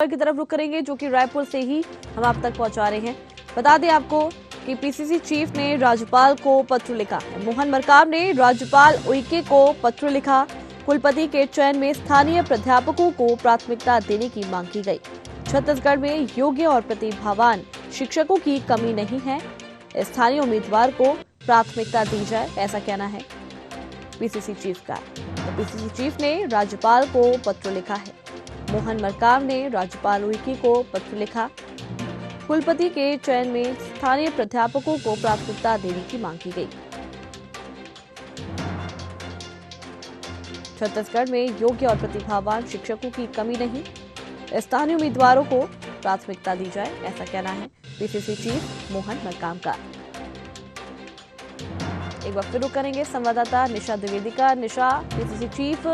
की तरफ रुक करेंगे, जो कि रायपुर से ही हम आप तक पहुंचा रहे हैं। बता दें आपको कि पीसीसी चीफ ने राज्यपाल को पत्र लिखा है। मोहन मरकाम ने राज्यपाल उइके को पत्र लिखा। कुलपति के चयन में स्थानीय प्राध्यापकों को प्राथमिकता देने की मांग की गई। छत्तीसगढ़ में योग्य और प्रतिभावान शिक्षकों की कमी नहीं है, स्थानीय उम्मीदवार को प्राथमिकता दी जाए, ऐसा कहना है पीसीसी चीफ का। तो पीसीसी चीफ ने राज्यपाल को पत्र लिखा है। मोहन मरकाम ने राज्यपाल उइके को पत्र लिखा। कुलपति के चयन में स्थानीय प्राध्यापकों को प्राथमिकता देने की मांग की गई। छत्तीसगढ़ में योग्य और प्रतिभावान शिक्षकों की कमी नहीं, स्थानीय उम्मीदवारों को प्राथमिकता दी जाए, ऐसा कहना है पीसीसी चीफ मोहन मरकाम का। एक बार फिर रुक करेंगे संवाददाता निशा द्विवेदी का। निशा, पीसीसी चीफ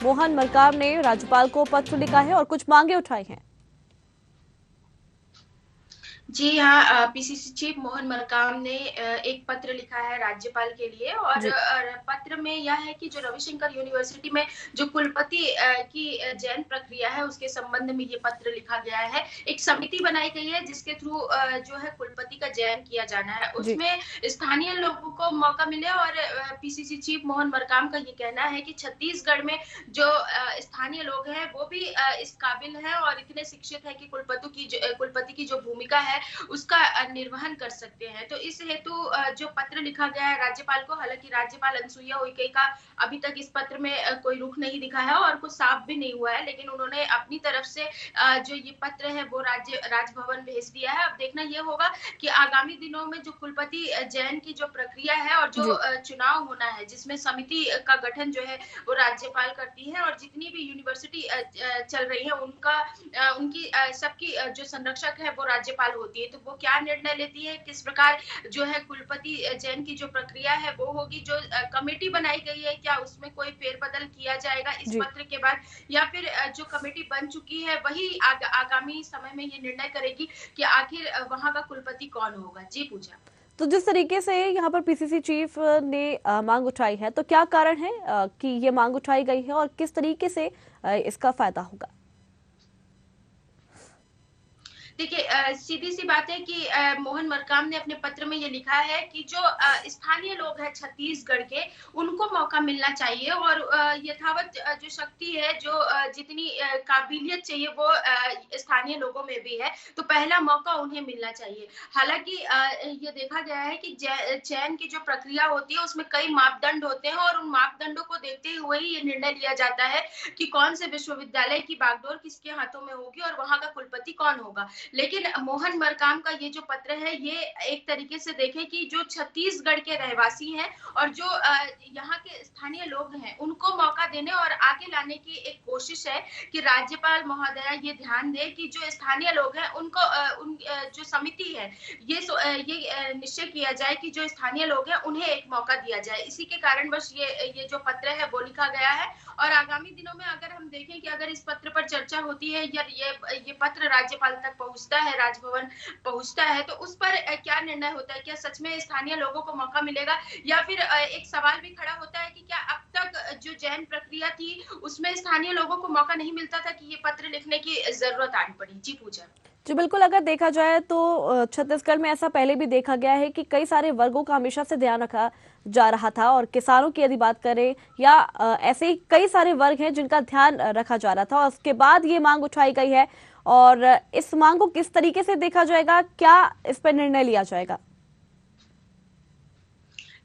मोहन मरकाम ने राज्यपाल को पत्र लिखा है और कुछ मांगे उठाई हैं। जी हाँ, पीसीसी चीफ मोहन मरकाम ने एक पत्र लिखा है राज्यपाल के लिए और पत्र में यह है कि जो रविशंकर यूनिवर्सिटी में जो कुलपति की चयन प्रक्रिया है उसके संबंध में ये पत्र लिखा गया है। एक समिति बनाई गई है जिसके थ्रू जो है कुलपति का चयन किया जाना है, उसमें स्थानीय लोगों को मौका मिले और पीसीसी चीफ मोहन मरकाम का ये कहना है कि छत्तीसगढ़ में जो स्थानीय लोग हैं वो भी इस काबिल है और इतने शिक्षित है कि कुलपति की जो भूमिका है उसका निर्वहन कर सकते हैं। तो इस हेतु जो पत्र लिखा गया है राज्यपाल को, हालांकि राज्यपाल अनुसुईया उइके का अभी तक इस पत्र में कोई रुख नहीं दिखा है और कुछ साफ भी नहीं हुआ है, लेकिन उन्होंने अपनी तरफ से जो ये पत्र है वो राजभवन भेज दिया है। अब देखना ये होगा कि आगामी दिनों में जो कुलपति चयन की जो प्रक्रिया है और जो चुनाव होना है जिसमें समिति का गठन जो है वो राज्यपाल करती है और जितनी भी यूनिवर्सिटी चल रही है उनकी सबकी जो संरक्षक है वो राज्यपाल होती है। तो वो क्या निर्णय लेती है, किस प्रकार जो है कुलपति चयन की जो प्रक्रिया है वो होगी, जो कमेटी बनाई गई है क्या उसमें कोई फेरबदल किया जाएगा इस पत्र के बाद, या फिर जो कमेटी बन चुकी है वही आगामी समय में ये निर्णय करेगी कि आखिर वहां का कुलपति कौन होगा। जी पूजा। तो जिस तरीके से यहाँ पर पीसीसी चीफ ने मांग उठाई है, तो क्या कारण है कि ये मांग उठाई गई है और किस तरीके से इसका फायदा होगा? देखिए, सीधी सी बात है कि मोहन मरकाम ने अपने पत्र में ये लिखा है कि जो स्थानीय लोग हैं छत्तीसगढ़ के उनको मौका मिलना चाहिए और यथावत जो शक्ति है, जो जितनी काबिलियत चाहिए वो स्थानीय लोगों में भी है, तो पहला मौका उन्हें मिलना चाहिए। हालांकि ये देखा गया है कि चयन की जो प्रक्रिया होती है उसमें कई मापदंड होते हैं और उन मापदंडों को देखते हुए ही ये निर्णय लिया जाता है कि कौन से विश्वविद्यालय की बागडोर किसके हाथों में होगी और वहां का कुलपति कौन होगा। लेकिन मोहन मरकाम का ये जो पत्र है ये एक तरीके से देखें कि जो छत्तीसगढ़ के रहवासी हैं और जो यहाँ के स्थानीय लोग हैं उनको मौका देने और आगे लाने की एक कोशिश है कि राज्यपाल महोदया ये ध्यान दे कि जो स्थानीय लोग हैं उनको जो समिति है ये निश्चय किया जाए कि जो स्थानीय लोग हैं उन्हें एक मौका दिया जाए। इसी के कारण बस ये जो पत्र है वो लिखा गया है और आगामी दिनों में अगर हम देखें कि अगर इस पत्र पर चर्चा होती है या ये पत्र राज्यपाल तक पहुंचता है, राजभवन पहुंचता है, तो उस पर क्या निर्णय होता है, क्या सच में स्थानीय लोगों को मौका मिलेगा, या फिर एक सवाल भी खड़ा होता है कि क्या अब तक जो चयन प्रक्रिया थी उसमें स्थानीय लोगों को मौका नहीं मिलता था कि ये पत्र लिखने की जरूरत आनी पड़ी। जी पूजा। जी बिल्कुल, अगर देखा जाए तो छत्तीसगढ़ में ऐसा पहले भी देखा गया है कि कई सारे वर्गों का हमेशा से ध्यान रखा जा रहा था और किसानों की यदि बात करें या ऐसे ही कई सारे वर्ग हैं जिनका ध्यान रखा जा रहा था और उसके बाद ये मांग उठाई गई है। और इस मांग को किस तरीके से देखा जाएगा, क्या इस पर निर्णय लिया जाएगा?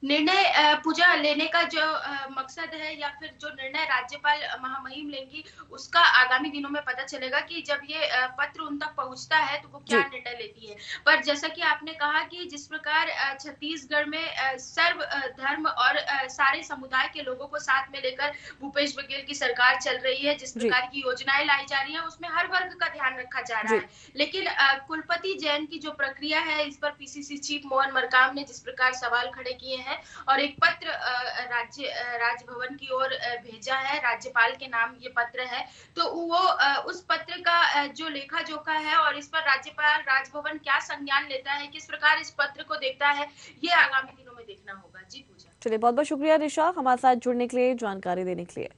निर्णय पूजा लेने का जो मकसद है या फिर जो निर्णय राज्यपाल महामहिम लेंगी उसका आगामी दिनों में पता चलेगा कि जब ये पत्र उन तक पहुंचता है तो वो क्या निर्णय लेती है। पर जैसा कि आपने कहा कि जिस प्रकार छत्तीसगढ़ में सर्व धर्म और सारे समुदाय के लोगों को साथ में लेकर भूपेश बघेल की सरकार चल रही है, जिस प्रकार की योजनाएं लाई जा रही है उसमें हर वर्ग का ध्यान रखा जा रहा है। लेकिन कुलपति चयन की जो प्रक्रिया है इस पर पीसीसी चीफ मोहन मरकाम ने जिस प्रकार सवाल खड़े किए हैं और एक पत्र राजभवन की ओर भेजा है, राज्यपाल के नाम ये पत्र है, तो वो उस पत्र का जो लेखा जोखा है और इस पर राज्यपाल राजभवन क्या संज्ञान लेता है, किस प्रकार इस पत्र को देखता है, ये आगामी दिनों में देखना होगा। जी पूजा। चलिए, बहुत बहुत शुक्रिया निशा हमारे साथ जुड़ने के लिए, जानकारी देने के लिए।